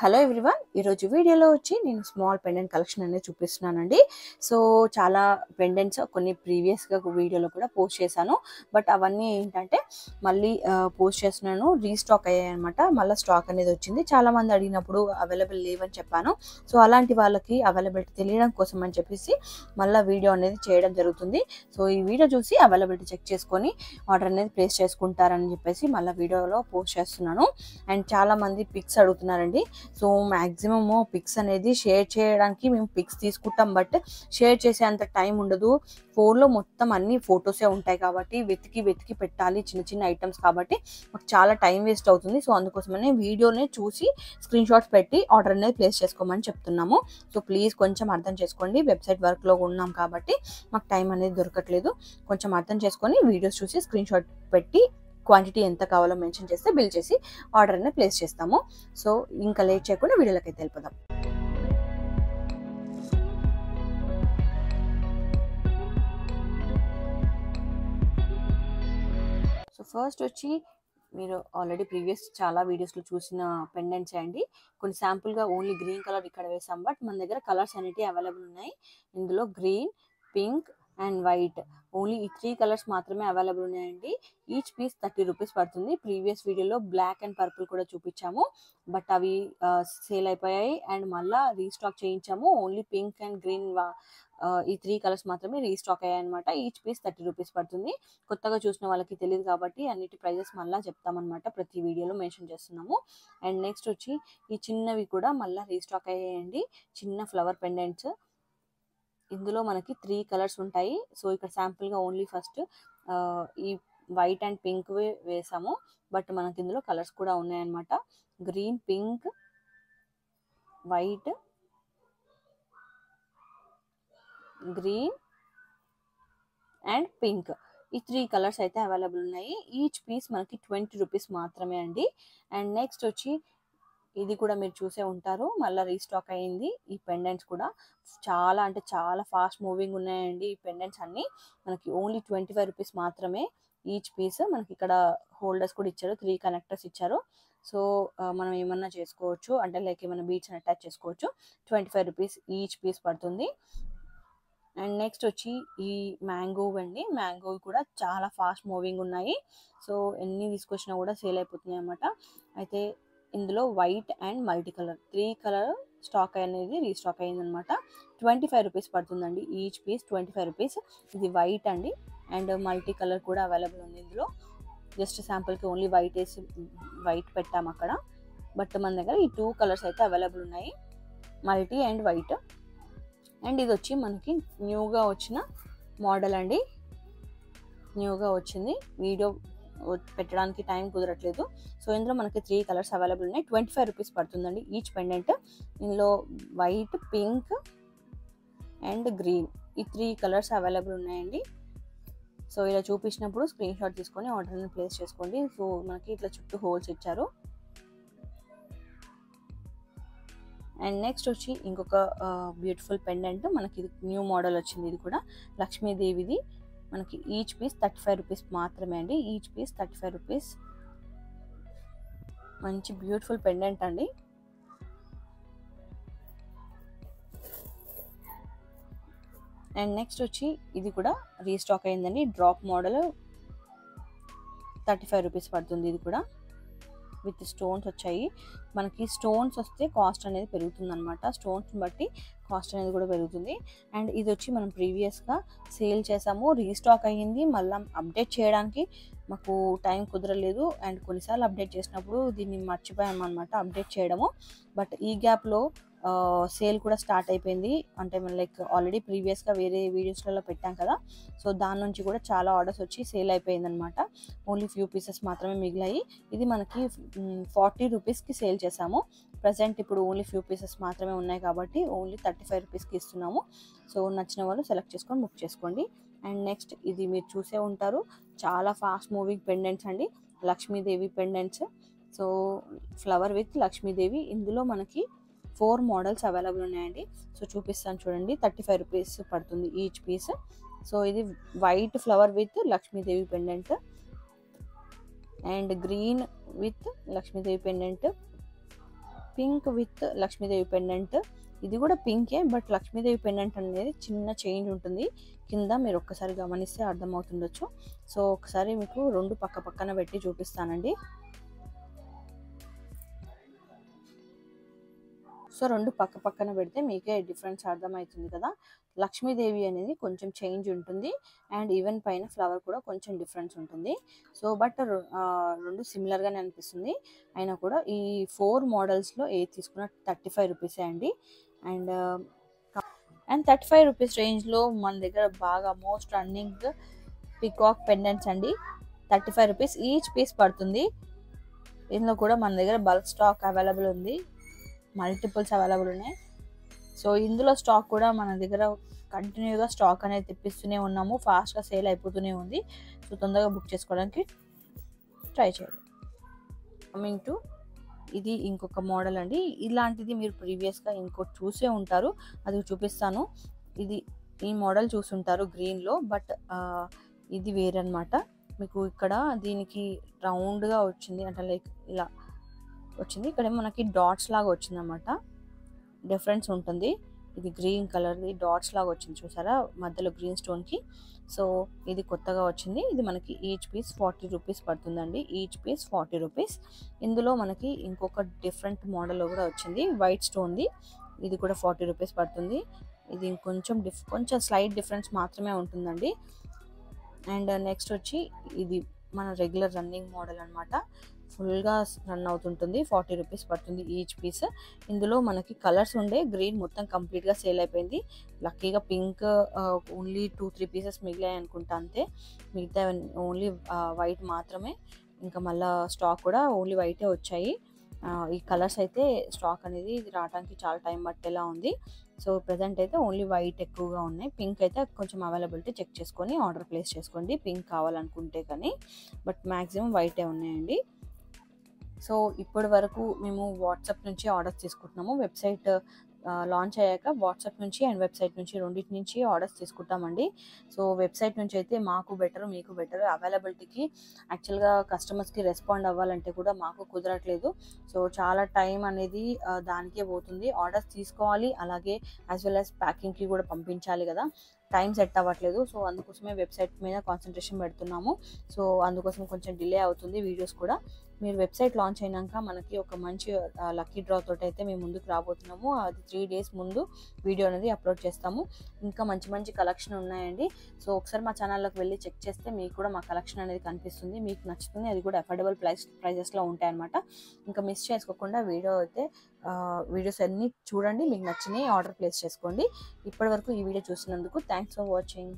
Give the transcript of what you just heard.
Hello everyone, ఈరోజు వీడియోలో వచ్చి నేను స్మాల్ పెండెంట్ కలెక్షన్ అనేది చూపిస్తున్నానండి. సో చాలా పెండెంట్స్ కొన్ని ప్రీవియస్గా వీడియోలో కూడా పోస్ట్ చేశాను. బట్ అవన్నీ ఏంటంటే మళ్ళీ పోస్ట్ చేస్తున్నాను, రీస్టాక్ అయ్యాయి అనమాట. మళ్ళీ స్టాక్ అనేది వచ్చింది. చాలామంది అడిగినప్పుడు అవైలబుల్ లేవని చెప్పాను. సో అలాంటి వాళ్ళకి అవైలబిలిటీ తెలియడం కోసం అని చెప్పేసి మళ్ళీ వీడియో అనేది చేయడం జరుగుతుంది. సో ఈ వీడియో చూసి అవైలబిలిటీ చెక్ చేసుకొని ఆర్డర్ అనేది ప్లేస్ చేసుకుంటారని చెప్పేసి మళ్ళీ వీడియోలో పోస్ట్ చేస్తున్నాను. అండ్ చాలామంది పిక్స్ అడుగుతున్నారండి. సో మ్యాక్సిమమ్ పిక్స్ అనేది షేర్ చేయడానికి మేము పిక్స్ తీసుకుంటాం, బట్ షేర్ చేసే అంత టైం ఉండదు. ఫోన్లో మొత్తం అన్ని ఫొటోసే ఉంటాయి కాబట్టి వెతికి పెట్టాలి, చిన్న చిన్న ఐటమ్స్ కాబట్టి మాకు చాలా టైం వేస్ట్ అవుతుంది. సో అందుకోసమనే వీడియోనే చూసి స్క్రీన్ షాట్స్ పెట్టి ఆర్డర్ అనేది ప్లేస్ చేసుకోమని చెప్తున్నాము. సో ప్లీజ్ కొంచెం అర్థం చేసుకోండి, వెబ్సైట్ వర్క్లో ఉన్నాం కాబట్టి మాకు టైం అనేది దొరకట్లేదు. కొంచెం అర్థం చేసుకొని వీడియోస్ చూసి స్క్రీన్ షాట్ పెట్టి క్వాంటిటీ ఎంత కావాలో మెన్షన్ చేస్తే బిల్ చేసి ఆర్డర్ అనేది ప్లేస్ చేస్తాము. సో ఇంకా లేట్ చేయకుండా వీడియోలోకి అయితే వెళ్ళిపోదాం. సో ఫస్ట్ వచ్చి మీరు ఆల్రెడీ ప్రీవియస్ చాలా వీడియోస్లో చూసిన పెండెంట్స్ అండి. కొన్ని శాంపుల్గా ఓన్లీ గ్రీన్ కలర్ ఇక్కడ వేసాం, బట్ మన దగ్గర కలర్స్ అనేవి అవైలబుల్ ఉన్నాయి. ఇందులో green, pink and white, only ఈ 3 కలర్స్ మాత్రమే అవైలబుల్ ఉన్నాయండి. ఈచ్ పీస్ 30 రూపీస్ పడుతుంది. ప్రీవియస్ వీడియోలో బ్లాక్ అండ్ పర్పుల్ కూడా చూపించాము, బట్ అవి సేల్ అయిపోయాయి అండ్ మళ్ళీ రీస్టాక్ చేయించాము. ఓన్లీ పింక్ అండ్ గ్రీన్ ఈ 3 కలర్స్ మాత్రమే రీస్టాక్ అయ్యాయి అనమాట. ఈచ్ పీస్ 30 రూపీస్ పడుతుంది. కొత్తగా చూసిన వాళ్ళకి తెలియదు కాబట్టి అన్నిటి ప్రైజెస్ మళ్ళీ చెప్తామన్నమాట, ప్రతి వీడియోలో మెన్షన్ చేస్తున్నాము. అండ్ నెక్స్ట్ వచ్చి ఈ చిన్నవి కూడా మళ్ళీ రీస్టాక్ అయ్యాయండి, చిన్న ఫ్లవర్ పెండెంట్స్. ఇందులో మనకి 3 కలర్స్ ఉంటాయి. సో ఇక్కడ శాంపుల్గా ఓన్లీ ఫస్ట్ ఈ వైట్ అండ్ పింక్ వేసాము, బట్ మనకి ఇందులో కలర్స్ కూడా ఉన్నాయన్నమాట. Green, pink, white, green and pink, ఈ 3 కలర్స్ అయితే అవైలబుల్ ఉన్నాయి. ఈచ్ పీస్ మనకి 20 రూపీస్ మాత్రమే అండి. అండ్ నెక్స్ట్ వచ్చి ఇది కూడా మీరు చూసే ఉంటారు, మళ్ళీ రీస్టాక్ అయ్యింది. ఈ పెండెంట్స్ కూడా చాలా అంటే చాలా ఫాస్ట్ మూవింగ్ ఉన్నాయండి. ఈ పెండెంట్స్ అన్నీ మనకి ఓన్లీ 25 రూపీస్ మాత్రమే ఈచ్ పీస్. మనకి ఇక్కడ హోల్డర్స్ కూడా ఇచ్చారు, 3 కనెక్టర్స్ ఇచ్చారు. సో మనం ఏమన్నా చేసుకోవచ్చు, అంటే లైక్ ఏమైనా బీడ్స్ అటాచ్ చేసుకోవచ్చు. 25 రూపీస్ ఈచ్ పీస్ పడుతుంది. అండ్ నెక్స్ట్ వచ్చి ఈ మ్యాంగో అండి. మ్యాంగో కూడా చాలా ఫాస్ట్ మూవింగ్ ఉన్నాయి. సో ఎన్ని తీసుకొచ్చినా కూడా సేల్ అయిపోతున్నాయి అన్నమాట. అయితే ఇందులో white and multi colour 3 colour stock అనేది రీస్టాక్ అయిందనమాట. 25 రూపీస్ పడుతుందండి ఈచ్ పీస్, 25 రూపీస్. ఇది వైట్ అండి, అండ్ మల్టీ కలర్ కూడా అవైలబుల్ ఉంది. ఇందులో జస్ట్ శాంపుల్కి ఓన్లీ వైట్ వేసి వైట్ పెట్టాము అక్కడ, బట్ మన దగ్గర ఈ 2 కలర్స్ అయితే అవైలబుల్ ఉన్నాయి, మల్టీ అండ్ వైట్. అండ్ ఇది వచ్చి మనకి న్యూగా వచ్చిన మోడల్ అండి, న్యూగా వచ్చింది. వీడియో పెట్టడానికి టైం కుదరట్లేదు. సో ఇందులో మనకి 3 కలర్స్ అవైలబుల్ ఉన్నాయి. 25 రూపీస్ పడుతుందండి ఈచ్ పెండెంట్. ఇందులో వైట్, పింక్ అండ్ గ్రీన్, ఈ 3 కలర్స్ అవైలబుల్ ఉన్నాయండి. సో ఇలా చూపించినప్పుడు స్క్రీన్ షాట్ తీసుకొని ఆర్డర్ని ప్లేస్ చేసుకోండి. సో మనకి ఇట్లా చుట్టూ హోల్స్ ఇచ్చారు. అండ్ నెక్స్ట్ వచ్చి ఇంకొక బ్యూటిఫుల్ పెండెంట్, మనకి ఇది న్యూ మోడల్ వచ్చింది. ఇది కూడా లక్ష్మీదేవిది. మనకి ఈచ్ పీస్ 35 రూపీస్ మాత్రమే అండి. Each piece 35 rupees. మంచి బ్యూటిఫుల్ పెండెంట్ అండి. అండ్ నెక్స్ట్ వచ్చి ఇది కూడా రీస్టాక్ అయిందండి, డ్రాప్ మోడల్. 35 రూపీస్ పడుతుంది. ఇది కూడా విత్ స్టోన్స్ వచ్చాయి. మనకి స్టోన్స్ వస్తే కాస్ట్ అనేది పెరుగుతుంది అనమాట, స్టోన్స్ బట్టి కాస్ట్ అనేది కూడా పెరుగుతుంది. అండ్ ఇది వచ్చి మనం ప్రీవియస్గా సేల్ చేసాము, రీస్టాక్ అయ్యింది. మళ్ళీ అప్డేట్ చేయడానికి మాకు టైం కుదరలేదు. అండ్ కొన్నిసార్లు అప్డేట్ చేసినప్పుడు దీన్ని మర్చిపోయాము అనమాట అప్డేట్ చేయడము. బట్ ఈ గ్యాప్లో సేల్ కూడా స్టార్ట్ అయిపోయింది. అంటే మనం లైక్ ఆల్రెడీ ప్రీవియస్గా వేరే వీడియోస్లలో పెట్టాం కదా, సో దాని నుంచి కూడా చాలా ఆర్డర్స్ వచ్చి సేల్ అయిపోయింది అనమాట. ఓన్లీ ఫ్యూ పీసెస్ మాత్రమే మిగిలాయి. ఇది మనకి 40 రూపీస్కి సేల్ చేసాము. ప్రజెంట్ ఇప్పుడు ఓన్లీ ఫ్యూ పీసెస్ మాత్రమే ఉన్నాయి కాబట్టి ఓన్లీ 35 రూపీస్కి ఇస్తున్నాము. సో నచ్చిన వాళ్ళు సెలెక్ట్ చేసుకొని బుక్ చేసుకోండి. అండ్ నెక్స్ట్ ఇది మీరు చూసే ఉంటారు, చాలా ఫాస్ట్ మూవింగ్ పెండెంట్స్ అండి, Lakshmidevi pendants. So flower with Lakshmidevi. ఇందులో మనకి 4 మోడల్స్ అవైలబుల్ ఉన్నాయండి. సో చూపిస్తాను చూడండి, 35 రూపీస్ పడుతుంది ఈచ్ పీస్. సో ఇది white flower with Lakshmidevi pendant, and green with Lakshmidevi pendant, pink with Lakshmidevi pendant. ఇది కూడా పింకే, బట్ లక్ష్మీదేవి పెండెంట్ అనేది చిన్న చేంజ్ ఉంటుంది కింద. మీరు ఒక్కసారి గమనిస్తే అర్థమవుతుండొచ్చు. సో ఒకసారి మీకు రెండు పక్క పక్కన పెట్టి చూపిస్తానండి. సో రెండు పక్క పక్కన పెడితే మీకే డిఫరెన్స్ అర్థమవుతుంది కదా. లక్ష్మీదేవి అనేది కొంచెం చేంజ్ ఉంటుంది అండ్ ఈవెన్ పైన ఫ్లవర్ కూడా కొంచెం డిఫరెన్స్ ఉంటుంది. సో బట్ రెండు సిమిలర్గానే అనిపిస్తుంది. అయినా కూడా ఈ 4 మోడల్స్లో ఏది తీసుకున్న 35 రూపీసే అండి. అండ్ 35 రూపీస్ రేంజ్లో మన దగ్గర బాగా మోస్ట్ రన్నింగ్ పికాక్ పెండెంట్స్ అండి. 35 రూపీస్ ఈచ్ పీస్ పడుతుంది. ఇందులో కూడా మన దగ్గర బల్క్ స్టాక్ అవైలబుల్ ఉంది, మల్టిపుల్స్ అవైలబుల్ ఉన్నాయి. సో ఇందులో స్టాక్ కూడా మన దగ్గర కంటిన్యూగా స్టాక్ అనేది తెప్పిస్తూనే ఉన్నాము. ఫాస్ట్గా సేల్ అయిపోతూనే ఉంది. సో తొందరగా బుక్ చేసుకోవడానికి ట్రై చేయండి. కమింగ్ టు ఇది ఇంకొక మోడల్ అండి. ఇలాంటిది మీరు ప్రీవియస్గా ఇంకోటి చూసే ఉంటారు, అది చూపిస్తాను. ఈ మోడల్ చూసుంటారు గ్రీన్లో, బట్ ఇది వేరనమాట. మీకు ఇక్కడ దీనికి రౌండ్గా వచ్చింది, అంటే లైక్ ఇలా వచ్చింది. ఇక్కడ మనకి డాట్స్ లాగా వచ్చింది అనమాట. డిఫరెన్స్ ఉంటుంది. ఇది గ్రీన్ కలర్ది డాట్స్ లాగా వచ్చింది చూసారా మధ్యలో గ్రీన్ స్టోన్కి. సో ఇది కొత్తగా వచ్చింది. ఇది మనకి ఈచ్ పీస్ 40 రూపీస్ పడుతుందండి. Each piece 40 rupees. ఇందులో మనకి ఇంకొక డిఫరెంట్ మోడల్ కూడా వచ్చింది, వైట్ స్టోన్ది. ఇది కూడా 40 రూపీస్ పడుతుంది. ఇది కొంచెం స్లైట్ డిఫరెన్స్ మాత్రమే ఉంటుందండి. అండ్ నెక్స్ట్ వచ్చి ఇది మన రెగ్యులర్ రన్నింగ్ మోడల్ అనమాట. ఫుల్గా రన్ అవుతుంటుంది. 40 రూపీస్ పడుతుంది ఈచ్ పీస్. ఇందులో మనకి కలర్స్ ఉండే, గ్రీన్ మొత్తం కంప్లీట్గా సేల్ అయిపోయింది. లక్కీగా పింక్ ఓన్లీ 2-3 పీసెస్ మిగిలాయి అనుకుంటా, అంతే. మిగతా ఓన్లీ వైట్ మాత్రమే. ఇంకా మళ్ళీ స్టాక్ కూడా ఓన్లీ వైటే వచ్చాయి. ఈ కలర్స్ అయితే స్టాక్ అనేది రావడానికి చాలా టైం పట్టేలా ఉంది. సో ప్రజెంట్ అయితే ఓన్లీ వైట్ ఎక్కువగా ఉన్నాయి. పింక్ అయితే కొంచెం అవైలబిలిటీ చెక్ చేసుకొని ఆర్డర్ ప్లేస్ చేసుకోండి పింక్ కావాలనుకుంటే కానీ, బట్ మ్యాక్సిమం వైటే ఉన్నాయండి. సో ఇప్పటి వరకు మేము వాట్సాప్ నుంచి ఆర్డర్స్ తీసుకుంటున్నాము. వెబ్సైట్ లాంచ్ అయ్యాక వాట్సాప్ నుంచి అండ్ వెబ్సైట్ నుంచి రెండింటి నుంచి ఆర్డర్స్ తీసుకుంటామండి. సో వెబ్సైట్ నుంచి అయితే మాకు బెటర్, మీకు బెటర్. అవైలబిలిటీకి యాక్చువల్గా కస్టమర్స్కి రెస్పాండ్ అవ్వాలంటే కూడా మాకు కుదరట్లేదు. సో చాలా టైం అనేది దానికే పోతుంది. ఆర్డర్స్ తీసుకోవాలి, అలాగే యాజ్ వెల్ యాజ్ ప్యాకింగ్కి కూడా పంపించాలి కదా, టైం సెట్ అవ్వట్లేదు. సో అందుకోసమే వెబ్సైట్ మీద కాన్సన్ట్రేషన్ పెడుతున్నాము. సో అందుకోసం కొంచెం డిలే అవుతుంది వీడియోస్ కూడా. మీరు వెబ్సైట్ లాంచ్ అయినాక మనకి ఒక మంచి లక్కీ డ్రా తోటి అయితే మేము ముందుకు రాబోతున్నాము. అది 3 days ముందు వీడియో అనేది అప్లోడ్ చేస్తాము. ఇంకా మంచి మంచి కలెక్షన్ ఉన్నాయండి. సో ఒకసారి మా ఛానల్లోకి వెళ్ళి చెక్ చేస్తే మీకు కూడా మా కలెక్షన్ అనేది కనిపిస్తుంది, మీకు నచ్చుతుంది. అది కూడా అఫోర్డబుల్ ప్రైజెస్లో ఉంటాయన్నమాట. ఇంకా మిస్ చేసుకోకుండా వీడియోస్ అన్నీ చూడండి, మీకు నచ్చినవి ఆర్డర్ ప్లేస్ చేసుకోండి. ఇప్పటివరకు ఈ వీడియో చూసినందుకు థ్యాంక్స్ ఫర్ వాచింగ్.